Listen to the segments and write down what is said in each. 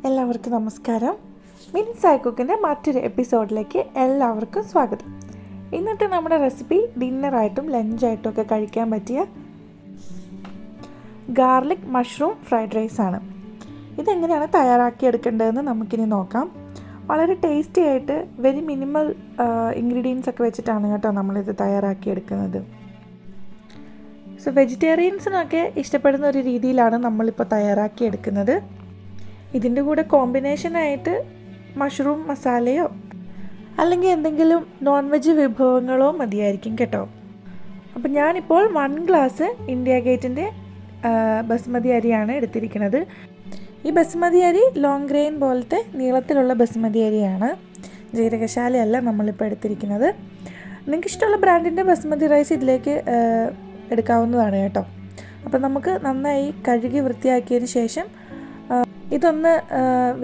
എല്ലാവർക്കും നമസ്കാരം. മിനിറ്റ്സ് ആയി കുക്കിൻ്റെ മറ്റൊരു എപ്പിസോഡിലേക്ക് എല്ലാവർക്കും സ്വാഗതം. ഇന്നത്തെ നമ്മുടെ റെസിപ്പി ഡിന്നറായിട്ടും ലഞ്ചായിട്ടും ഒക്കെ കഴിക്കാൻ പറ്റിയ ഗാർലിക് മഷ്റൂം ഫ്രൈഡ് റൈസ് ആണ്. ഇതെങ്ങനെയാണ് തയ്യാറാക്കിയെടുക്കേണ്ടതെന്ന് നമുക്കിനി നോക്കാം. വളരെ ടേസ്റ്റി ആയിട്ട് വെരി മിനിമൽ ഇൻഗ്രീഡിയൻസ് ഒക്കെ വെച്ചിട്ടാണ് കേട്ടോ നമ്മളിത് തയ്യാറാക്കിയെടുക്കുന്നത്. സോ വെജിറ്റേറിയൻസിനൊക്കെ ഇഷ്ടപ്പെടുന്ന ഒരു രീതിയിലാണ് നമ്മളിപ്പോൾ തയ്യാറാക്കിയെടുക്കുന്നത്. ഇതിൻ്റെ കൂടെ കോമ്പിനേഷനായിട്ട് മഷ്റൂം മസാലയോ അല്ലെങ്കിൽ എന്തെങ്കിലും നോൺ വെജ് വിഭവങ്ങളോ മതിയായിരിക്കും കേട്ടോ. അപ്പം ഞാനിപ്പോൾ 1 ഗ്ലാസ് ഇന്ത്യ ഗേറ്റിൻ്റെ ബസ്മതി അരിയാണ് എടുത്തിരിക്കുന്നത്. ഈ ബസ്മതി അരി ലോങ് ഗ്രെയിൻ പോലത്തെ നീളത്തിലുള്ള ബസ്മതി അരിയാണ്, ജീരകശാലയല്ല നമ്മളിപ്പോൾ എടുത്തിരിക്കുന്നത്. നിങ്ങൾക്ക് ഇഷ്ടമുള്ള ബ്രാൻഡിൻ്റെ ബസ്മതി റൈസ് ഇതിലേക്ക് എടുക്കാവുന്നതാണ് കേട്ടോ. അപ്പം നമുക്ക് നന്നായി കഴുകി വൃത്തിയാക്കിയതിന് ശേഷം ഇതൊന്ന്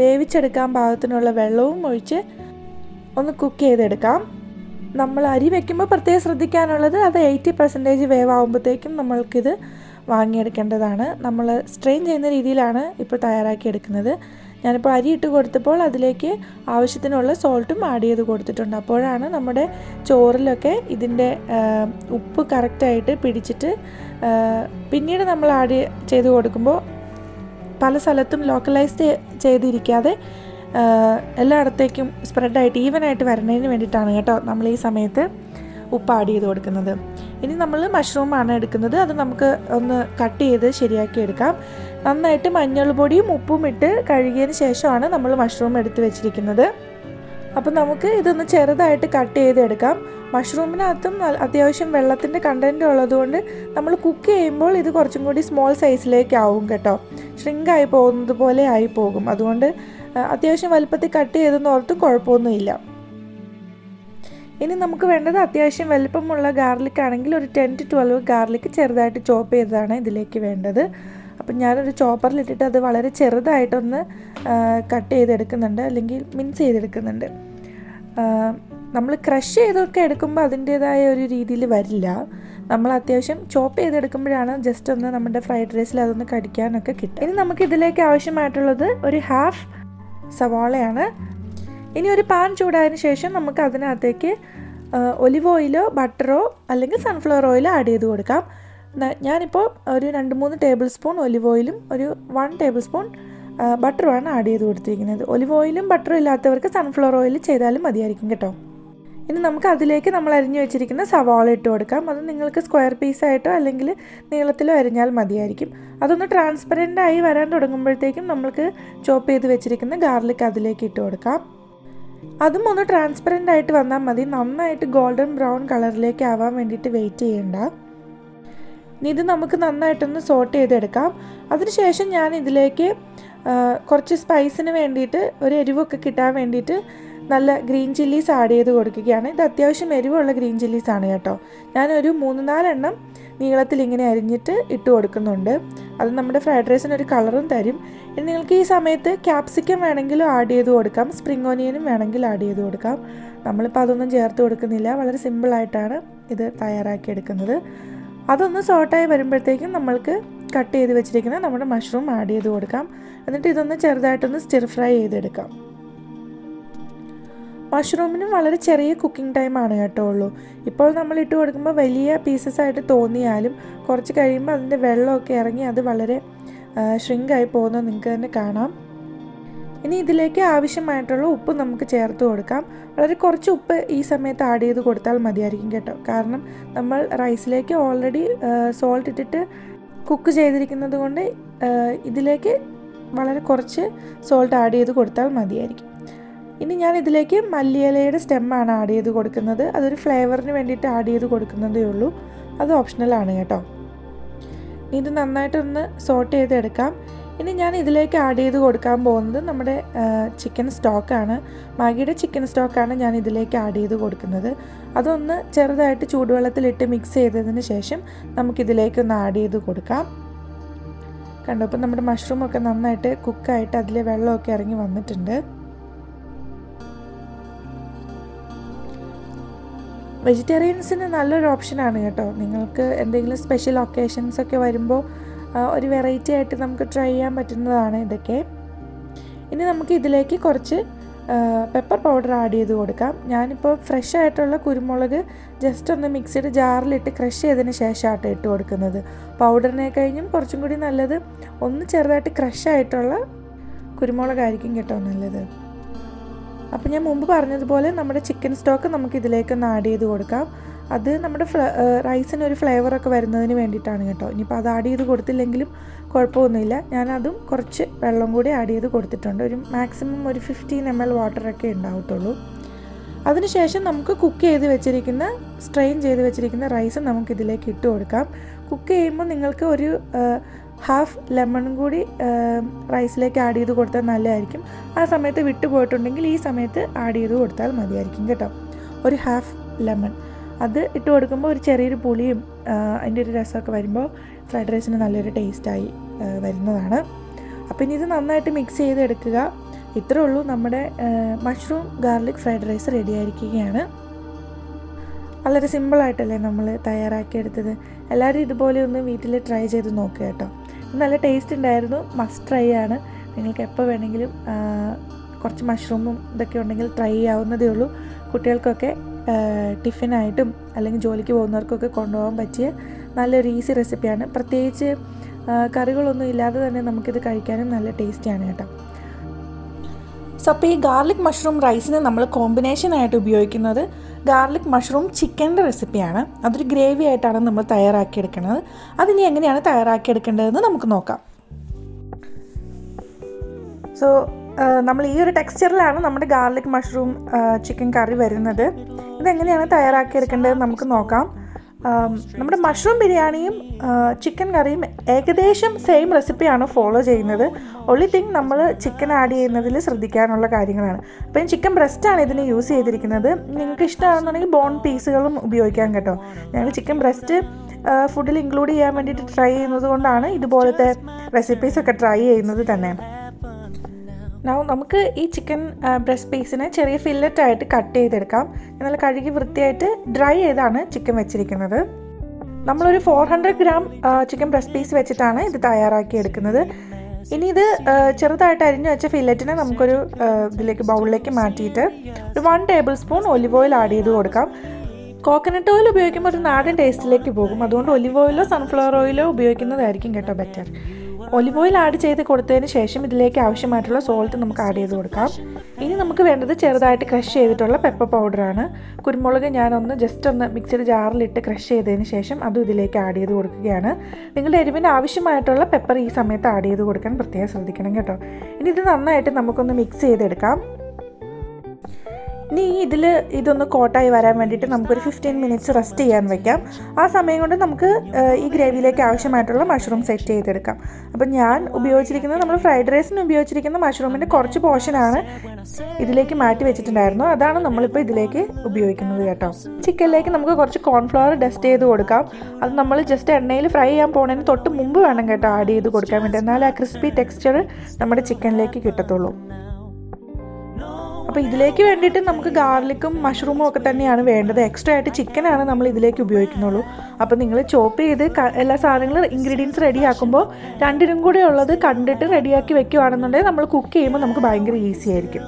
വേവിച്ചെടുക്കാൻ പാകത്തിനുള്ള വെള്ളവും ഒഴിച്ച് ഒന്ന് കുക്ക് ചെയ്തെടുക്കാം. നമ്മൾ അരി വയ്ക്കുമ്പോൾ പ്രത്യേകം ശ്രദ്ധിക്കാനുള്ളത് അത് 80% വേവാകുമ്പോഴത്തേക്കും നമ്മൾക്കിത് വാങ്ങിയെടുക്കേണ്ടതാണ്. നമ്മൾ സ്ട്രെയിൻ ചെയ്യുന്ന രീതിയിലാണ് ഇപ്പോൾ തയ്യാറാക്കിയെടുക്കുന്നത്. ഞാനിപ്പോൾ അരി ഇട്ട് കൊടുത്തപ്പോൾ അതിലേക്ക് ആവശ്യത്തിനുള്ള സോൾട്ടും ആഡ് ചെയ്ത് കൊടുത്തിട്ടുണ്ട്. അപ്പോഴാണ് നമ്മുടെ ചോറിലൊക്കെ ഇതിൻ്റെ ഉപ്പ് കറക്റ്റായിട്ട് പിടിച്ചിട്ട് പിന്നീട് നമ്മൾ ആഡ് ചെയ്ത് കൊടുക്കുമ്പോൾ പല സ്ഥലത്തും ലോക്കലൈസ്ഡ് ചെയ്തിരിക്കാതെ എല്ലായിടത്തേക്കും സ്പ്രെഡായിട്ട് ഈവനായിട്ട് വരുന്നതിന് വേണ്ടിയിട്ടാണ് കേട്ടോ നമ്മൾ ഈ സമയത്ത് ഉപ്പ് ആഡ് ചെയ്ത് കൊടുക്കുന്നത്. ഇനി നമ്മൾ മഷ്റൂമാണ് എടുക്കുന്നത്. അത് നമുക്ക് ഒന്ന് കട്ട് ചെയ്ത് ശരിയാക്കി എടുക്കാം. നന്നായിട്ട് മഞ്ഞൾ പൊടിയും ഉപ്പും ഇട്ട് കഴുകിയതിന് ശേഷമാണ് നമ്മൾ മഷ്റൂം എടുത്ത് വെച്ചിരിക്കുന്നത്. അപ്പം നമുക്ക് ഇതൊന്ന് ചെറുതായിട്ട് കട്ട് ചെയ്തെടുക്കാം. മഷ്റൂമിനകത്തും അത്യാവശ്യം വെള്ളത്തിൻ്റെ കണ്ടൻറ്റ് ഉള്ളതുകൊണ്ട് നമ്മൾ കുക്ക് ചെയ്യുമ്പോൾ ഇത് കുറച്ചും കൂടി സ്മോൾ സൈസിലേക്കാവും കേട്ടോ. ഷ്രിങ്കായി പോകുന്നത് പോലെ ആയി പോകും. അതുകൊണ്ട് അത്യാവശ്യം വലുപ്പത്തിൽ കട്ട് ചെയ്തെന്ന് ഓർത്ത് കുഴപ്പമൊന്നുമില്ല. ഇനി നമുക്ക് വേണ്ടത് അത്യാവശ്യം വലുപ്പമുള്ള ഗാർലിക് ആണെങ്കിൽ ഒരു 10 to 12 ഗാർലിക് ചെറുതായിട്ട് ചോപ്പ് ചെയ്തതാണ് ഇതിലേക്ക് വേണ്ടത്. അപ്പം ഞാനൊരു ചോപ്പറിലിട്ടിട്ട് അത് വളരെ ചെറുതായിട്ടൊന്ന് കട്ട് ചെയ്തെടുക്കുന്നുണ്ട്, അല്ലെങ്കിൽ മിൻസ് ചെയ്തെടുക്കുന്നുണ്ട്. നമ്മൾ ക്രഷ് ചെയ്തൊക്കെ എടുക്കുമ്പോൾ അതിൻ്റേതായ ഒരു രീതിയിൽ വരില്ല. നമ്മൾ അത്യാവശ്യം ചോപ്പ് ചെയ്തെടുക്കുമ്പോഴാണ് ജസ്റ്റ് ഒന്ന് നമ്മുടെ ഫ്രൈഡ് റൈസിൽ അതൊന്ന് കടിക്കാനൊക്കെ കിട്ടും. ഇനി നമുക്ക് ഇതിലേക്ക് ആവശ്യമായിട്ടുള്ളത് ഒരു 1/2 സവാളയാണ്. ഇനി ഒരു പാൻ ചൂടായതിന് ശേഷം നമുക്ക് അതിനകത്തേക്ക് ഒലിവ് ഓയിലോ ബട്ടറോ അല്ലെങ്കിൽ സൺഫ്ലവർ ഓയിലോ ആഡ് ചെയ്ത് കൊടുക്കാം. ഞാനിപ്പോൾ ഒരു 2-3 ടേബിൾ സ്പൂൺ ഒലിവ് ഓയിലും ഒരു 1 ടേബിൾ സ്പൂൺ ബട്ടറുമാണ് ആഡ് ചെയ്ത് കൊടുത്തിരിക്കുന്നത്. ഒലിവ് ഓയിലും ബട്ടറും ഇല്ലാത്തവർക്ക് സൺഫ്ലവർ ഓയിൽ ചെയ്താലും മതിയായിരിക്കും കേട്ടോ. ഇനി നമുക്ക് അതിലേക്ക് നമ്മൾ അരിഞ്ഞു വെച്ചിരിക്കുന്ന സവാള ഇട്ട് കൊടുക്കാം. അത് നിങ്ങൾക്ക് സ്ക്വയർ പീസായിട്ടോ അല്ലെങ്കിൽ നീളത്തിലോ അരിഞ്ഞാൽ മതിയായിരിക്കും. അതൊന്ന് ട്രാൻസ്പെറൻ്റ് ആയി വരാൻ തുടങ്ങുമ്പോഴത്തേക്കും നമുക്ക് ചോപ്പ് ചെയ്ത് വെച്ചിരിക്കുന്ന ഗാർലിക് അതിലേക്ക് ഇട്ട് കൊടുക്കാം. അതും ഒന്ന് ട്രാൻസ്പെറൻ്റ് ആയിട്ട് വന്നാൽ മതി. നന്നായിട്ട് ഗോൾഡൻ ബ്രൗൺ കളറിലേക്ക് ആവാൻ വേണ്ടിയിട്ട് വെയിറ്റ് ചെയ്യേണ്ട. ഇനി ഇത് നമുക്ക് നന്നായിട്ടൊന്ന് സോട്ട് ചെയ്തെടുക്കാം. അതിനുശേഷം ഞാൻ ഇതിലേക്ക് കുറച്ച് സ്പൈസിന് വേണ്ടിയിട്ട് ഒരു എരിവൊക്കെ കിട്ടാൻ വേണ്ടിയിട്ട് നല്ല ഗ്രീൻ ചില്ലീസ് ആഡ് ചെയ്ത് കൊടുക്കുകയാണ്. ഇത് അത്യാവശ്യം എരിവുള്ള ഗ്രീൻ ചില്ലീസാണ് കേട്ടോ. ഞാനൊരു 3-4 എണ്ണം നീളത്തിൽ ഇങ്ങനെ അരിഞ്ഞിട്ട് ഇട്ട് കൊടുക്കുന്നുണ്ട്. അത് നമ്മുടെ ഫ്രൈഡ് റൈസിനൊരു കളറും തരും. ഇനി നിങ്ങൾക്ക് ഈ സമയത്ത് ക്യാപ്സിക്കം വേണമെങ്കിലും ആഡ് ചെയ്ത് കൊടുക്കാം, സ്പ്രിംഗ് ഓനിയനും വേണമെങ്കിൽ ആഡ് ചെയ്ത് കൊടുക്കാം. നമ്മളിപ്പോൾ അതൊന്നും ചേർത്ത് കൊടുക്കുന്നില്ല. വളരെ സിമ്പിളായിട്ടാണ് ഇത് തയ്യാറാക്കിയെടുക്കുന്നത്. അതൊന്ന് സോട്ടായി വരുമ്പോഴത്തേക്കും നമ്മൾക്ക് കട്ട് ചെയ്ത് വെച്ചിരിക്കുന്ന നമ്മുടെ മഷ്റൂം ആഡ് ചെയ്ത് കൊടുക്കാം. എന്നിട്ട് ഇതൊന്ന് ചെറുതായിട്ടൊന്ന് സ്റ്റിർ ഫ്രൈ ചെയ്തെടുക്കാം. മഷ്റൂമിനും വളരെ ചെറിയ കുക്കിംഗ് ടൈമാണ് കേട്ടോ ഉള്ളൂ. ഇപ്പോൾ നമ്മൾ ഇട്ട് കൊടുക്കുമ്പോൾ വലിയ പീസസ് ആയിട്ട് തോന്നിയാലും കുറച്ച് കഴിയുമ്പോൾ അതിൻ്റെ വെള്ളമൊക്കെ ഇറങ്ങി അത് വളരെ ഷ്രിങ്കായി പോകുന്നത് നിങ്ങൾക്ക് തന്നെ കാണാം. ഇനി ഇതിലേക്ക് ആവശ്യമായിട്ടുള്ള ഉപ്പ് നമുക്ക് ചേർത്ത് കൊടുക്കാം. വളരെ കുറച്ച് ഉപ്പ് ഈ സമയത്ത് ആഡ് ചെയ്ത് കൊടുത്താൽ മതിയായിരിക്കും കേട്ടോ. കാരണം നമ്മൾ റൈസിലേക്ക് ഓൾറെഡി സോൾട്ട് ഇട്ടിട്ട് കുക്ക് ചെയ്തിരിക്കുന്നത് കൊണ്ട് ഇതിലേക്ക് വളരെ കുറച്ച് സോൾട്ട് ആഡ് ചെയ്ത് കൊടുത്താൽ മതിയായിരിക്കും. ഇനി ഞാൻ ഇതിലേക്ക് മല്ലിയിലയുടെ സ്റ്റെമ്മാണ് ആഡ് ചെയ്ത് കൊടുക്കുന്നത്. അതൊരു ഫ്ലേവറിന് വേണ്ടിയിട്ട് ആഡ് ചെയ്ത് കൊടുക്കുന്നതേ ഉള്ളൂ. അത് ഓപ്ഷണലാണ് കേട്ടോ. ഇത് നന്നായിട്ടൊന്ന് സോട്ട് ചെയ്തെടുക്കാം. ഇനി ഞാൻ ഇതിലേക്ക് ആഡ് ചെയ്ത് കൊടുക്കാൻ പോകുന്നത് നമ്മുടെ ചിക്കൻ സ്റ്റോക്കാണ്. മാഗിയുടെ ചിക്കൻ സ്റ്റോക്കാണ് ഞാൻ ഇതിലേക്ക് ആഡ് ചെയ്ത് കൊടുക്കുന്നത്. അതൊന്ന് ചെറുതായിട്ട് ചൂടുവെള്ളത്തിലിട്ട് മിക്സ് ചെയ്തതിന് ശേഷം നമുക്കിതിലേക്കൊന്ന് ആഡ് ചെയ്ത് കൊടുക്കാം. കണ്ടോ, ഇപ്പം നമ്മുടെ മഷ്റൂമൊക്കെ നന്നായിട്ട് കുക്കായിട്ട് അതിലെ വെള്ളമൊക്കെ ഇറങ്ങി വന്നിട്ടുണ്ട്. വെജിറ്റേറിയൻസിന് നല്ലൊരു ഓപ്ഷനാണ് കേട്ടോ. നിങ്ങൾക്ക് എന്തെങ്കിലും സ്പെഷ്യൽ ഒക്കേഷൻസ് ഒക്കെ വരുമ്പോൾ ഒരു വെറൈറ്റി ആയിട്ട് നമുക്ക് ട്രൈ ചെയ്യാൻ പറ്റുന്നതാണ് ഇതൊക്കെ. ഇനി നമുക്ക് ഇതിലേക്ക് കുറച്ച് പെപ്പർ പൗഡർ ആഡ് ചെയ്ത് കൊടുക്കാം. ഞാനിപ്പോൾ ഫ്രഷ് ആയിട്ടുള്ള കുരുമുളക് ജസ്റ്റ് ഒന്ന് മിക്സിയുടെ ജാറിലിട്ട് ക്രഷ് ചെയ്തതിന് ശേഷമായിട്ട് ഇട്ട് കൊടുക്കുന്നത്. പൗഡറിനെ കഴിഞ്ഞും കുറച്ചും കൂടി നല്ലത് ഒന്ന് ചെറുതായിട്ട് ക്രഷ് ആയിട്ടുള്ള കുരുമുളകായിരിക്കും കേട്ടോ നല്ലത്. അപ്പോൾ ഞാൻ മുമ്പ് പറഞ്ഞതുപോലെ നമ്മുടെ ചിക്കൻ സ്റ്റോക്ക് നമുക്ക് ഇതിലേക്കൊന്ന് ആഡ് ചെയ്ത് കൊടുക്കാം. അത് നമ്മുടെ റൈസിന് ഒരു ഫ്ലേവറൊക്കെ വരുന്നതിന് വേണ്ടിയിട്ടാണ് കേട്ടോ. ഇനിയിപ്പോൾ അത് ആഡ് ചെയ്ത് കൊടുത്തില്ലെങ്കിലും കുഴപ്പമൊന്നുമില്ല. ഞാനതും കുറച്ച് വെള്ളം കൂടി ആഡ് ചെയ്ത് കൊടുത്തിട്ടുണ്ട്. ഒരു മാക്സിമം ഒരു 15 ml വാട്ടറൊക്കെ ഉണ്ടാവത്തുള്ളൂ. അതിനുശേഷം നമുക്ക് കുക്ക് ചെയ്ത് വെച്ചിരിക്കുന്ന സ്ട്രെയിൻ ചെയ്ത് വെച്ചിരിക്കുന്ന റൈസ് നമുക്കിതിലേക്ക് ഇട്ട് കൊടുക്കാം. കുക്ക് ചെയ്യുമ്പോൾ നിങ്ങൾക്ക് ഒരു ഹാഫ് ലെമണും കൂടി റൈസിലേക്ക് ആഡ് ചെയ്ത് കൊടുത്താൽ നല്ലതായിരിക്കും. ആ സമയത്ത് വിട്ടു പോയിട്ടുണ്ടെങ്കിൽ ഈ സമയത്ത് ആഡ് ചെയ്ത് കൊടുത്താൽ മതിയായിരിക്കും കേട്ടോ. ഒരു ഹാഫ് ലെമൺ അത് ഇട്ട് കൊടുക്കുമ്പോൾ ഒരു ചെറിയൊരു പുളിയും അതിൻ്റെ ഒരു രസമൊക്കെ വരുമ്പോൾ ഫ്രൈഡ് റൈസിന് നല്ലൊരു ടേസ്റ്റായി വരുന്നതാണ്. അപ്പോൾ ഇനി ഇത് നന്നായിട്ട് മിക്സ് ചെയ്തെടുക്കുക. ഇത്രേ ഉള്ളൂ, നമ്മുടെ mushroom garlic fried rice ready ആയിരിക്കുകയാണ്. വളരെ സിമ്പിളായിട്ടല്ലേ നമ്മൾ തയ്യാറാക്കിയെടുത്തത്. എല്ലാവരും ഇതുപോലെ ഒന്ന് വീട്ടിൽ ട്രൈ ചെയ്ത് നോക്കുക കേട്ടോ. നല്ല ടേസ്റ്റ് ഉണ്ടായിരുന്നു, മസ്റ്റ് ട്രൈ ആണ്. നിങ്ങൾക്ക് എപ്പോൾ വേണമെങ്കിലും കുറച്ച് മഷ്റൂമും ഇതൊക്കെ ഉണ്ടെങ്കിൽ ട്രൈ ചെയ്യാവുന്നതേ ഉള്ളൂ. കുട്ടികൾക്കൊക്കെ ടിഫിനായിട്ടും അല്ലെങ്കിൽ ജോലിക്ക് പോകുന്നവർക്കൊക്കെ കൊണ്ടുപോകാൻ പറ്റിയ നല്ലൊരു ഈസി റെസിപ്പിയാണ്. പ്രത്യേകിച്ച് കറികളൊന്നും ഇല്ലാതെ തന്നെ നമുക്കിത് കഴിക്കാനും നല്ല ടേസ്റ്റിയാണ് കേട്ടോ. സോ അപ്പോൾ ഈ ഗാർലിക് മഷ്റൂം റൈസിന് നമ്മൾ കോമ്പിനേഷനായിട്ട് ഉപയോഗിക്കുന്നത് ഗാർലിക് മഷ്റൂം ചിക്കൻ്റെ റെസിപ്പിയാണ്. അതൊരു ഗ്രേവി ആയിട്ടാണ് നമ്മൾ തയ്യാറാക്കിയെടുക്കുന്നത്. അതിനി എങ്ങനെയാണ് തയ്യാറാക്കിയെടുക്കേണ്ടതെന്ന് നമുക്ക് നോക്കാം. സോ നമ്മൾ ഈ ഒരു ടെക്സ്ചറിലാണ് നമ്മുടെ ഗാർലിക് മഷ്റൂം ചിക്കൻ കറി വരുന്നത്. ഇതെങ്ങനെയാണ് തയ്യാറാക്കിയെടുക്കേണ്ടതെന്ന് നമുക്ക് നോക്കാം. നമ്മുടെ മഷ്റൂം ബിരിയാണിയും ചിക്കൻ കറിയും ഏകദേശം സെയിം റെസിപ്പിയാണ് ഫോളോ ചെയ്യുന്നത്. ഒൺലി തിങ് നമ്മൾ ചിക്കൻ ആഡ് ചെയ്യുന്നതിൽ ശ്രദ്ധിക്കാനുള്ള കാര്യങ്ങളാണ്. അപ്പോൾ ഞാൻ ചിക്കൻ ബ്രസ്റ്റാണ് ഇതിന് യൂസ് ചെയ്തിരിക്കുന്നത്. നിങ്ങൾക്ക് ഇഷ്ടമാണെന്നുണ്ടെങ്കിൽ ബോൺ പീസുകളും ഉപയോഗിക്കാം കേട്ടോ. ഞങ്ങൾ ചിക്കൻ ബ്രസ്റ്റ് ഫുഡിൽ ഇൻക്ലൂഡ് ചെയ്യാൻ വേണ്ടിയിട്ട് ട്രൈ ചെയ്യുന്നത് കൊണ്ടാണ് ഇതുപോലത്തെ റെസിപ്പീസൊക്കെ ട്രൈ ചെയ്യുന്നത് തന്നെ. നമുക്ക് ഈ ചിക്കൻ ബ്രസ്റ്റ് പീസിനെ ചെറിയ ഫില്ലറ്റായിട്ട് കട്ട് ചെയ്തെടുക്കാം. നല്ല കഴുകി വൃത്തിയായിട്ട് ഡ്രൈ ചെയ്താണ് ചിക്കൻ വെച്ചിരിക്കുന്നത്. നമ്മളൊരു 400 ഗ്രാം ചിക്കൻ ബ്രസ്റ്റ് പീസ് വെച്ചിട്ടാണ് ഇത് തയ്യാറാക്കിയെടുക്കുന്നത്. ഇനി ഇത് ചെറുതായിട്ട് അരിഞ്ഞു വെച്ച ഫില്ലറ്റിനെ നമുക്കൊരു ഇതിലേക്ക് ബൗളിലേക്ക് മാറ്റിയിട്ട് ഒരു 1 table spoon olive oil add ചെയ്ത് കൊടുക്കാം. കോക്കനട്ട് ഓയിൽ ഉപയോഗിക്കുമ്പോൾ ഒരു നാടൻ ടേസ്റ്റിലേക്ക് പോകും. അതുകൊണ്ട് ഒലിവ് ഓയിലോ സൺഫ്ലവർ ഓയിലോ ഉപയോഗിക്കുന്നതായിരിക്കും കേട്ടോ ബെറ്റർ. ഒലിവ് ഓയിൽ ആഡ് ചെയ്ത് കൊടുത്തതിന് ശേഷം ഇതിലേക്ക് ആവശ്യമായിട്ടുള്ള സോൾട്ട് നമുക്ക് ആഡ് ചെയ്ത് കൊടുക്കാം. ഇനി നമുക്ക് വേണ്ടത് ചെറുതായിട്ട് ക്രഷ് ചെയ്തിട്ടുള്ള പെപ്പർ പൗഡറാണ്. കുരുമുളക് ഞാനൊന്ന് ജസ്റ്റ് ഒന്ന് മിക്സിയുടെ ജാറിലിട്ട് ക്രഷ് ചെയ്തതിന് ശേഷം അതും ഇതിലേക്ക് ആഡ് ചെയ്ത് കൊടുക്കുകയാണ്. നിങ്ങളുടെ എരിവിന് ആവശ്യമായിട്ടുള്ള പെപ്പർ ഈ സമയത്ത് ആഡ് ചെയ്ത് കൊടുക്കാൻ പ്രത്യേകം ശ്രദ്ധിക്കണം കേട്ടോ. ഇനി ഇത് നന്നായിട്ട് നമുക്കൊന്ന് മിക്സ് ചെയ്തെടുക്കാം. ഇനി ഇതൊന്ന് കോട്ടായി വരാൻ വേണ്ടിയിട്ട് നമുക്കൊരു 15 മിനിറ്റ്സ് റെസ്റ്റ് ചെയ്യാൻ വെക്കാം. ആ സമയം കൊണ്ട് നമുക്ക് ഈ ഗ്രേവിയിലേക്ക് ആവശ്യമായിട്ടുള്ള മഷ്റൂം സെറ്റ് ചെയ്തെടുക്കാം. അപ്പം ഞാൻ ഉപയോഗിച്ചിരിക്കുന്നത് നമ്മൾ ഫ്രൈഡ് റൈസിന് ഉപയോഗിച്ചിരിക്കുന്ന മഷ്റൂമിൻ്റെ കുറച്ച് പോർഷനാണ് ഇതിലേക്ക് മാറ്റി വെച്ചിട്ടുണ്ടായിരുന്നു. അതാണ് നമ്മളിപ്പോൾ ഇതിലേക്ക് ഉപയോഗിക്കുന്നത് കേട്ടോ. ചിക്കനിലേക്ക് നമുക്ക് കുറച്ച് കോൺഫ്ലവർ ഡസ്റ്റ് ചെയ്ത് കൊടുക്കാം. അത് നമ്മൾ ജസ്റ്റ് എണ്ണയിൽ ഫ്രൈ ചെയ്യാൻ പോകുന്നതിന് തൊട്ട് മുമ്പ് വേണം കേട്ടോ ആഡ് ചെയ്ത് കൊടുക്കാൻ വേണ്ടി. എന്നാലേ ആ ക്രിസ്പി ടെക്സ്ചർ നമ്മുടെ ചിക്കനിലേക്ക് കിട്ടത്തുള്ളൂ. അപ്പോൾ ഇതിലേക്ക് വേണ്ടിയിട്ട് നമുക്ക് ഗാർലിക്കും മഷ്റൂമും ഒക്കെ തന്നെയാണ് വേണ്ടത്. എക്സ്ട്രാ ആയിട്ട് ചിക്കനാണ് നമ്മൾ ഇതിലേക്ക് ഉപയോഗിക്കുന്നുള്ളൂ. അപ്പോൾ നിങ്ങൾ ചോപ്പ് ചെയ്ത് എല്ലാ സാധനങ്ങളും ഇൻഗ്രീഡിയൻസ് റെഡിയാക്കുമ്പോൾ രണ്ടിനും കൂടെ ഉള്ളത് കണ്ടിട്ട് റെഡിയാക്കി വെക്കുകയാണെന്നുണ്ടെങ്കിൽ നമ്മൾ കുക്ക് ചെയ്യുമ്പോൾ നമുക്ക് ഭയങ്കര ഈസി ആയിരിക്കും.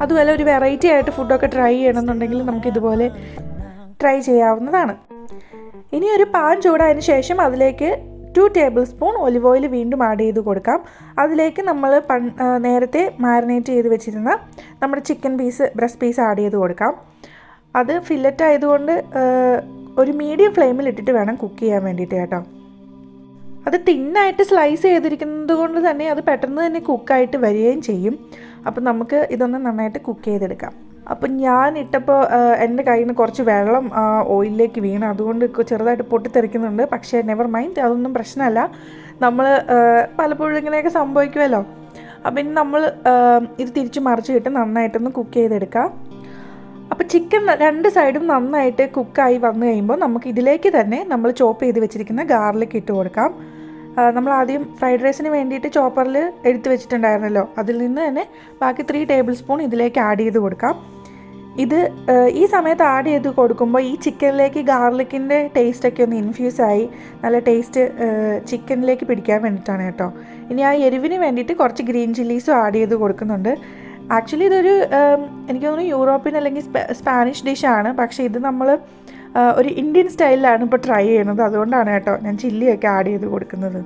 അതുപോലെ ഒരു വെറൈറ്റി ആയിട്ട് ഫുഡൊക്കെ ട്രൈ ചെയ്യണമെന്നുണ്ടെങ്കിൽ നമുക്ക് ഇതുപോലെ ട്രൈ ചെയ്യാവുന്നതാണ്. ഇനി ഒരു പാൻ ചൂടായതിനു ശേഷം അതിലേക്ക് 2 ടേബിൾ സ്പൂൺ ഒലിവ് ഓയിൽ വീണ്ടും ആഡ് ചെയ്ത് കൊടുക്കാം. അതിലേക്ക് നമ്മൾ നേരത്തെ മാരിനേറ്റ് ചെയ്ത് വെച്ചിരുന്ന നമ്മുടെ ചിക്കൻ ബ്രസ്റ്റ് പീസ് ആഡ് ചെയ്ത് കൊടുക്കാം. അത് ഫില്ലറ്റ് ആയതുകൊണ്ട് ഒരു മീഡിയം ഫ്ലെയിമിൽ ഇട്ടിട്ട് വേണം കുക്ക് ചെയ്യാൻ വേണ്ടിയിട്ട് കേട്ടോ. അത് തിന്നായിട്ട് സ്ലൈസ് ചെയ്തിരിക്കുന്നത് കൊണ്ട് തന്നെ അത് പെട്ടെന്ന് തന്നെ കുക്കായിട്ട് വരികയും ചെയ്യും. അപ്പം നമുക്ക് ഇതൊന്ന് നന്നായിട്ട് കുക്ക് ചെയ്തെടുക്കാം. അപ്പം ഞാൻ ഇട്ടപ്പോൾ എൻ്റെ കയ്യിൽ നിന്ന് കുറച്ച് വെള്ളം ഓയിലിലേക്ക് വീണ്, അതുകൊണ്ട് ചെറുതായിട്ട് പൊട്ടിത്തെറിക്കുന്നുണ്ട്. പക്ഷേ നെവർ മൈൻഡ്, അതൊന്നും പ്രശ്നമല്ല. നമ്മൾ പലപ്പോഴും ഇങ്ങനെയൊക്കെ സംഭവിക്കുമല്ലോ. അപ്പം ഇനി നമ്മൾ ഇത് തിരിച്ച് മറിച്ചിട്ട് നന്നായിട്ടൊന്ന് കുക്ക് ചെയ്തെടുക്കാം. അപ്പോൾ ചിക്കൻ 2 സൈഡും നന്നായിട്ട് കുക്കായി വന്നു കഴിയുമ്പോൾ നമുക്ക് ഇതിലേക്ക് തന്നെ നമ്മൾ ചോപ്പ് ചെയ്ത് വെച്ചിരിക്കുന്ന ഗാർലിക് ഇട്ട് കൊടുക്കാം. നമ്മൾ ആദ്യം ഫ്രൈഡ് റൈസിന് വേണ്ടിയിട്ട് ചോപ്പറിൽ എടുത്ത് വെച്ചിട്ടുണ്ടായിരുന്നല്ലോ, അതിൽ നിന്ന് തന്നെ ബാക്കി 3 ടേബിൾ സ്പൂൺ ഇതിലേക്ക് ആഡ് ചെയ്ത് കൊടുക്കാം. ഇത് ഈ സമയത്ത് ആഡ് ചെയ്ത് കൊടുക്കുമ്പോൾ ഈ ചിക്കനിലേക്ക് ഗാർലിക്കിൻ്റെ ടേസ്റ്റൊക്കെ ഒന്ന് ഇൻഫ്യൂസായി നല്ല ടേസ്റ്റ് ചിക്കനിലേക്ക് പിടിക്കാൻ വേണ്ടിയിട്ടാണ് കേട്ടോ. ഇനി ആ എരിവിന് വേണ്ടിയിട്ട് കുറച്ച് ഗ്രീൻ ചില്ലീസും ആഡ് ചെയ്ത് കൊടുക്കുന്നുണ്ട്. ആക്ച്വലി ഇതൊരു എനിക്ക് തോന്നുന്നു യൂറോപ്യൻ അല്ലെങ്കിൽ സ്പാനിഷ് ഡിഷാണ്. പക്ഷേ ഇത് നമ്മൾ ഒരു ഇന്ത്യൻ സ്റ്റൈലിലാണ് ഇപ്പോൾ ട്രൈ ചെയ്യുന്നത്. അതുകൊണ്ടാണ് കേട്ടോ ഞാൻ ചില്ലിയൊക്കെ ആഡ് ചെയ്ത് കൊടുക്കുന്നത്.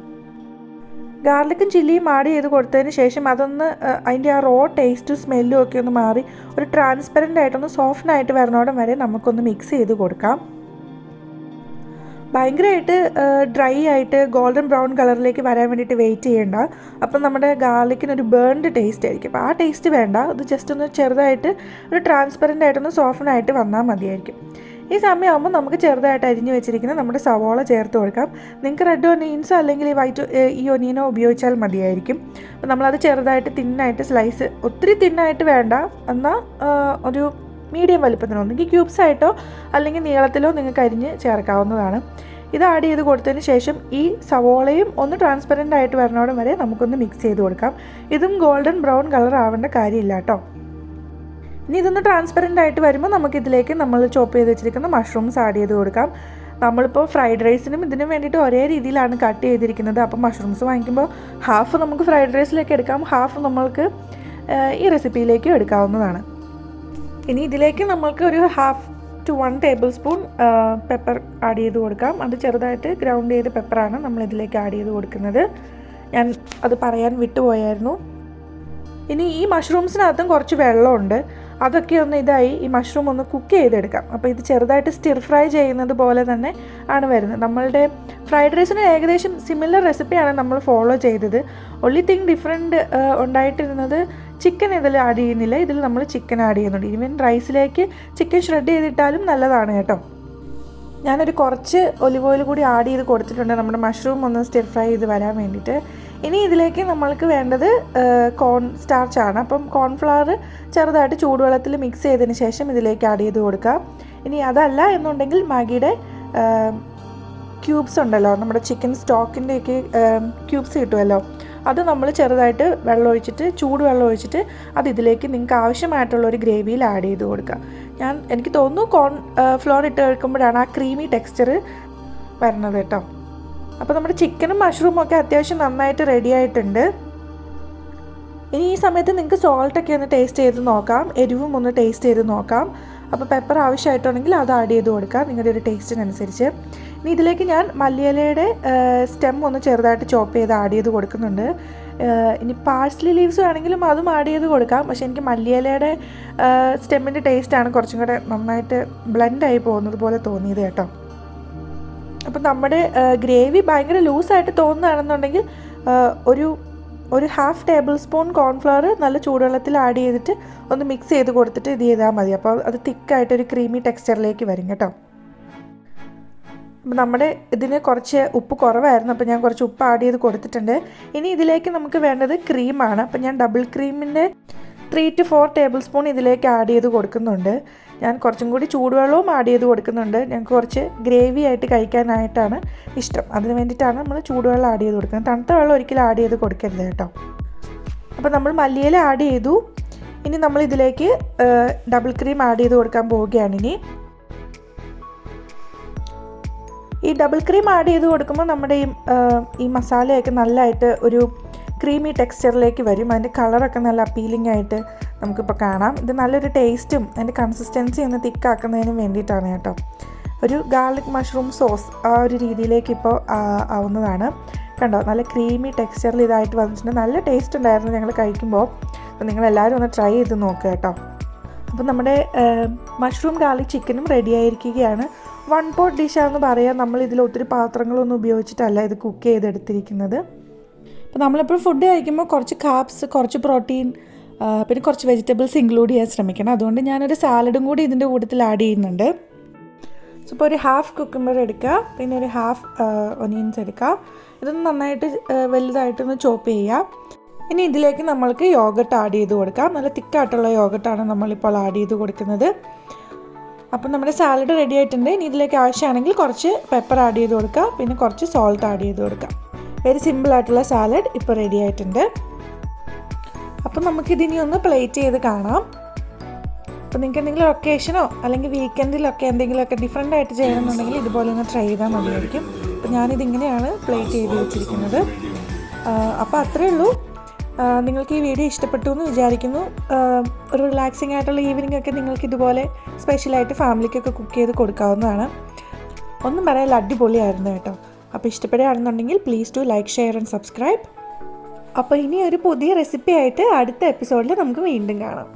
ഗാർലിക്കും ചില്ലിയും ആഡ് ചെയ്ത് കൊടുത്തതിന് ശേഷം അതൊന്ന് അതിൻ്റെ ആ റോ ടേസ്റ്റും സ്മെല്ലും ഒക്കെ ഒന്ന് മാറി ഒരു ട്രാൻസ്പെറൻ്റ് ആയിട്ടൊന്ന് സോഫ്റ്റായിട്ട് വരണോടം വരെ നമുക്കൊന്ന് മിക്സ് ചെയ്ത് കൊടുക്കാം. ഭയങ്കരമായിട്ട് ഡ്രൈ ആയിട്ട് ഗോൾഡൻ ബ്രൗൺ കളറിലേക്ക് വരാൻ വേണ്ടിയിട്ട് വെയിറ്റ് ചെയ്യേണ്ട. അപ്പം നമ്മുടെ ഗാർലിക്കിനൊരു ബേൺഡ് ടേസ്റ്റ് ആയിരിക്കും. അപ്പോൾ ആ ടേസ്റ്റ് വേണ്ട. അത് ജസ്റ്റ് ഒന്ന് ചെറുതായിട്ട് ഒരു ട്രാൻസ്പെറൻ്റ് ആയിട്ടൊന്ന് സോഫ്റ്റായിട്ട് വന്നാൽ മതിയായിരിക്കും. ഈ സമയമാകുമ്പോൾ നമുക്ക് ചെറുതായിട്ട് അരിഞ്ഞ് വെച്ചിരിക്കുന്ന നമ്മുടെ സവോള ചേർത്ത് കൊടുക്കാം. നിങ്ങൾക്ക് റെഡ് ഒനിയൻസോ അല്ലെങ്കിൽ ഈ ഒനിയനോ ഉപയോഗിച്ചാൽ മതിയായിരിക്കും. അപ്പോൾ നമ്മളത് ചെറുതായിട്ട് തിന്നായിട്ട് സ്ലൈസ്, ഒത്തിരി തിന്നായിട്ട് വേണ്ട, എന്നാൽ ഒരു മീഡിയം വലിപ്പത്തിനോ ഒന്നെങ്കിൽ ക്യൂബ്സ് ആയിട്ടോ അല്ലെങ്കിൽ നീളത്തിലോ നിങ്ങൾക്ക് അരിഞ്ഞ് ചേർക്കാവുന്നതാണ്. ഇത് ആഡ് ചെയ്ത് കൊടുത്തതിന് ശേഷം ഈ സവോളയും ഒന്ന് ട്രാൻസ്പെറൻ്റ് ആയിട്ട് വരണോടം വരെ നമുക്കൊന്ന് മിക്സ് ചെയ്ത് കൊടുക്കാം. ഇതും ഗോൾഡൻ ബ്രൗൺ കളർ ആവേണ്ട കാര്യമില്ല കേട്ടോ. ഇനി ഇതൊന്ന് ട്രാൻസ്പെറൻ്റ് ആയിട്ട് വരുമ്പോൾ നമുക്കിതിലേക്ക് നമ്മൾ ചോപ്പ് ചെയ്ത് വെച്ചിരിക്കുന്ന മഷ്റൂംസ് ആഡ് ചെയ്ത് കൊടുക്കാം. നമ്മളിപ്പോൾ ഫ്രൈഡ് റൈസിനും ഇതിനും വേണ്ടിയിട്ട് ഒരേ രീതിയിലാണ് കട്ട് ചെയ്തിരിക്കുന്നത്. അപ്പോൾ മഷ്റൂംസ് വാങ്ങിക്കുമ്പോൾ ഹാഫ് നമുക്ക് ഫ്രൈഡ് റൈസിലേക്ക് എടുക്കാം, ഹാഫ് നമ്മൾക്ക് ഈ റെസിപ്പിയിലേക്കും എടുക്കാവുന്നതാണ്. ഇനി ഇതിലേക്ക് നമ്മൾക്ക് ഒരു 1/2 to 1 table spoon pepper add ചെയ്ത് കൊടുക്കാം. അത് ചെറുതായിട്ട് ഗ്രൗണ്ട് ചെയ്ത പെപ്പറാണ് നമ്മളിതിലേക്ക് ആഡ് ചെയ്ത് കൊടുക്കുന്നത്. ഞാൻ അത് പറയാൻ വിട്ടുപോയായിരുന്നു. ഇനി ഈ മഷ്റൂംസിനകത്തും കുറച്ച് വെള്ളമുണ്ട്. അതൊക്കെ ഒന്ന് ഇതായി ഈ മഷ്റൂം ഒന്ന് കുക്ക് ചെയ്തെടുക്കാം. അപ്പോൾ ഇത് ചെറുതായിട്ട് സ്റ്റിർ ഫ്രൈ ചെയ്യുന്നത് പോലെ തന്നെ ആണ് വരുന്നത്. നമ്മളുടെ ഫ്രൈഡ് റൈസിന് ഏകദേശം സിമിലർ റെസിപ്പിയാണ് നമ്മൾ ഫോളോ ചെയ്തത്. ഒൺലി തിങ് ഡിഫറെൻറ്റ് ഉണ്ടായിട്ടിരുന്നത് ചിക്കൻ ഇതിൽ ആഡ് ചെയ്യുന്നില്ല, ഇതിൽ നമ്മൾ ചിക്കൻ ആഡ് ചെയ്യുന്നുണ്ട്. ഈവൻ റൈസിലേക്ക് ചിക്കൻ ഷ്രെഡ് ചെയ്തിട്ടാലും നല്ലതാണ് കേട്ടോ. ഞാനൊരു കുറച്ച് ഒലിവ് ഓയിൽ കൂടി ആഡ് ചെയ്ത് കൊടുത്തിട്ടുണ്ട് നമ്മുടെ മഷ്റൂം ഒന്ന് സ്റ്റിർ ഫ്രൈ ചെയ്ത് വരാൻ വേണ്ടിയിട്ട്. ഇനി ഇതിലേക്ക് നമ്മൾക്ക് വേണ്ടത് കോൺ സ്റ്റാർച്ചാണ്. അപ്പം കോൺഫ്ലവർ ചെറുതായിട്ട് ചൂടുവെള്ളത്തിൽ മിക്സ് ചെയ്തതിന് ശേഷം ഇതിലേക്ക് ആഡ് ചെയ്ത് കൊടുക്കുക. ഇനി അതല്ല എന്നുണ്ടെങ്കിൽ മാഗിയുടെ ക്യൂബ്സ് ഉണ്ടല്ലോ, നമ്മുടെ ചിക്കൻ സ്റ്റോക്കിൻ്റെയൊക്കെ ക്യൂബ്സ് കിട്ടുമല്ലോ, അത് നമ്മൾ ചെറുതായിട്ട് വെള്ളം ചൂടുവെള്ളം ഒഴിച്ചിട്ട് അത് ഇതിലേക്ക് നിങ്ങൾക്ക് ആവശ്യമായിട്ടുള്ളൊരു ഗ്രേവിയിൽ ആഡ് ചെയ്ത് കൊടുക്കുക. എനിക്ക് തോന്നുന്നു ഫ്ലോർ ഇട്ട് കഴിക്കുമ്പോഴാണ് ആ ക്രീമി ടെക്സ്ചർ വരുന്നത് കേട്ടോ. അപ്പോൾ നമ്മുടെ ചിക്കനും മഷ്റൂമും ഒക്കെ അത്യാവശ്യം നന്നായിട്ട് റെഡി ആയിട്ടുണ്ട്. ഇനി ഈ സമയത്ത് നിങ്ങൾക്ക് സോൾട്ടൊക്കെ ഒന്ന് ടേസ്റ്റ് ചെയ്ത് നോക്കാം, എരിവും ഒന്ന് ടേസ്റ്റ് ചെയ്ത് നോക്കാം. അപ്പോൾ പെപ്പർ ആവശ്യമായിട്ടുണ്ടെങ്കിൽ അത് ആഡ് ചെയ്ത് കൊടുക്കാം നിങ്ങളുടെ ഒരു ടേസ്റ്റിനനുസരിച്ച്. ഇനി ഇതിലേക്ക് ഞാൻ മല്ലിയിലയുടെ സ്റ്റെം ഒന്ന് ചെറുതായിട്ട് ചോപ്പ് ചെയ്ത് ആഡ് ചെയ്ത് കൊടുക്കുന്നുണ്ട്. ഇനി പാഴ്സ്ലി ലീവ്സ് വേണമെങ്കിലും അതും ആഡ് ചെയ്ത് കൊടുക്കാം. പക്ഷേ എനിക്ക് മല്ലിയിലയുടെ സ്റ്റെമ്മിൻ്റെ ടേസ്റ്റാണ് കുറച്ചും കൂടെ നന്നായിട്ട് ബ്ലെൻഡായി പോകുന്നത് പോലെ തോന്നിയത് കേട്ടോ. അപ്പം നമ്മുടെ ഗ്രേവി ഭയങ്കര ലൂസായിട്ട് തോന്നുകയാണെന്നുണ്ടെങ്കിൽ ഒരു 1/2 ടേബിൾ സ്പൂൺ കോൺഫ്ലവർ നല്ല ചൂടുവെള്ളത്തിൽ ആഡ് ചെയ്തിട്ട് ഒന്ന് മിക്സ് ചെയ്ത് കൊടുത്തിട്ട് ഇത് ചെയ്താൽ മതി. അപ്പോൾ അത് തിക്കായിട്ടൊരു ക്രീമി ടെക്സ്ചറിലേക്ക് വരും കേട്ടോ. അപ്പം നമ്മുടെ ഇതിന് കുറച്ച് ഉപ്പ് കുറവായിരുന്നു, അപ്പോൾ ഞാൻ കുറച്ച് ഉപ്പ് ആഡ് ചെയ്ത് കൊടുത്തിട്ടുണ്ട്. ഇനി ഇതിലേക്ക് നമുക്ക് വേണ്ടത് ക്രീമാണ്. അപ്പം ഞാൻ ഡബിൾ ക്രീമിൻ്റെ 3 to 4 ടേബിൾ സ്പൂൺ ഇതിലേക്ക് ആഡ് ചെയ്ത് കൊടുക്കുന്നുണ്ട്. ഞാൻ കുറച്ചും കൂടി ചൂടുവെള്ളവും ആഡ് ചെയ്ത് കൊടുക്കുന്നുണ്ട്. ഞങ്ങൾക്ക് കുറച്ച് ഗ്രേവി ആയിട്ട് കഴിക്കാനായിട്ടാണ് ഇഷ്ടം, അതിന് വേണ്ടിയിട്ടാണ് നമ്മൾ ചൂടുവെള്ളം ആഡ് ചെയ്ത് കൊടുക്കുന്നത്. തണുത്ത വെള്ളം ഒരിക്കലും ആഡ് ചെയ്ത് കൊടുക്കരുത് കേട്ടോ. അപ്പോൾ നമ്മൾ മല്ലിയില ആഡ് ചെയ്തു. ഇനി നമ്മൾ ഇതിലേക്ക് ഡബിൾ ക്രീം ആഡ് ചെയ്ത് കൊടുക്കാൻ പോവുകയാണ്. ഈ ഡബിൾ ക്രീം ആഡ് ചെയ്ത് കൊടുക്കുമ്പോൾ നമ്മുടെ ഈ മസാലയൊക്കെ നല്ലതായിട്ട് ഒരു ക്രീമി ടെക്സ്ചറിലേക്ക് വരും. അതിൻ്റെ കളറൊക്കെ നല്ല അപ്പീലിംഗ് ആയിട്ട് നമുക്കിപ്പോൾ കാണാം. ഇത് നല്ലൊരു ടേസ്റ്റും അതിൻ്റെ കൺസിസ്റ്റൻസി ഒന്ന് തിക്കാക്കുന്നതിനും വേണ്ടിയിട്ടാണ് കേട്ടോ. ഒരു ഗാർലിക് മഷ്റൂം സോസ് ആ ഒരു രീതിയിലേക്ക് ഇപ്പോൾ ആവുന്നതാണ്. കണ്ടോ, നല്ല ക്രീമി ടെക്സ്ചറിൽ ഇതായിട്ട് വന്നിട്ടുണ്ട്. നല്ല ടേസ്റ്റ് ഉണ്ടായിരുന്നു ഞങ്ങൾ കഴിക്കുമ്പോൾ. അപ്പോൾ നിങ്ങളെല്ലാവരും ഒന്ന് ട്രൈ ചെയ്ത് നോക്കുക കേട്ടോ. അപ്പോൾ നമ്മുടെ മഷ്റൂം ഗാർലിക് ചിക്കനും റെഡി ആയിരിക്കുകയാണ്. 1 pot ഡിഷാണെന്ന് പറയാം. നമ്മൾ ഇതിൽ ഒത്തിരി പാത്രങ്ങളൊന്നും ഉപയോഗിച്ചിട്ടല്ല ഇത് കുക്ക് ചെയ്തെടുത്തിരിക്കുന്നത്. അപ്പോൾ നമ്മളിപ്പോൾ ഫുഡ് കഴിക്കുമ്പോൾ കുറച്ച് കാർബ്സ്, കുറച്ച് പ്രോട്ടീൻ, പിന്നെ കുറച്ച് വെജിറ്റബിൾസ് ഇൻക്ലൂഡ് ചെയ്യാൻ ശ്രമിക്കണം. അതുകൊണ്ട് ഞാനൊരു സാലഡും കൂടി ഇതിൻ്റെ കൂട്ടത്തിൽ ആഡ് ചെയ്യുന്നുണ്ട്. സോ ഇപ്പോൾ ഒരു 1/2 കുക്കുംബർ എടുക്കുക, പിന്നെ ഒരു 1/2 ഒനിയൻസ് എടുക്കുക. ഇതൊന്ന് നന്നായിട്ട് വലുതായിട്ടൊന്ന് ചോപ്പ് ചെയ്യുക. ഇനി ഇതിലേക്ക് നമ്മൾക്ക് യോഗട്ട് ആഡ് ചെയ്ത് കൊടുക്കാം. നല്ല തിക്കായിട്ടുള്ള യോഗട്ടാണ് നമ്മളിപ്പോൾ ആഡ് ചെയ്ത് കൊടുക്കുന്നത്. അപ്പം നമ്മുടെ സാലഡ് റെഡി ആയിട്ടുണ്ട്. ഇനി ഇതിലേക്ക് ആവശ്യമാണെങ്കിൽ കുറച്ച് പെപ്പർ ആഡ് ചെയ്ത് കൊടുക്കുക, പിന്നെ കുറച്ച് സോൾട്ട് ആഡ് ചെയ്ത് കൊടുക്കുക. വെരി സിമ്പിളായിട്ടുള്ള സാലഡ് ഇപ്പോൾ റെഡി ആയിട്ടുണ്ട്. അപ്പം നമുക്കിതിനി ഒന്ന് പ്ലേറ്റ് ചെയ്ത് കാണാം. അപ്പോൾ നിങ്ങൾക്ക് എന്തെങ്കിലും ഒക്കേഷനോ അല്ലെങ്കിൽ വീക്കെൻഡിലൊക്കെ എന്തെങ്കിലുമൊക്കെ ഡിഫറെൻ്റ് ആയിട്ട് ചെയ്യണമെന്നുണ്ടെങ്കിൽ ഇതുപോലെ ഒന്ന് ട്രൈ ചെയ്താൽ മതിയായിരിക്കും. അപ്പോൾ ഞാനിതിങ്ങനെയാണ് പ്ലേറ്റ് ചെയ്ത് വെച്ചിരിക്കുന്നത്. അപ്പോൾ അത്രയേ ഉള്ളൂ. നിങ്ങൾക്ക് ഈ വീഡിയോ ഇഷ്ടപ്പെട്ടു എന്ന് വിചാരിക്കുന്നു. ഒരു റിലാക്സിങ് ആയിട്ടുള്ള ഈവനിംഗ് ഒക്കെ നിങ്ങൾക്ക് ഇതുപോലെ സ്പെഷ്യലായിട്ട് ഫാമിലിക്കൊക്കെ കുക്ക് ചെയ്ത് കൊടുക്കാവുന്നതാണ്. ഒന്നും പറയാൻ അടിപൊളിയായിരുന്നു കേട്ടോ. അപ്പോൾ ഇഷ്ടപ്പെടുകയാണെന്നുണ്ടെങ്കിൽ please do like, share and subscribe. അപ്പോൾ ഇനി ഒരു പുതിയ റെസിപ്പി ആയിട്ട് അടുത്ത എപ്പിസോഡിൽ നമുക്ക് വീണ്ടും കാണാം.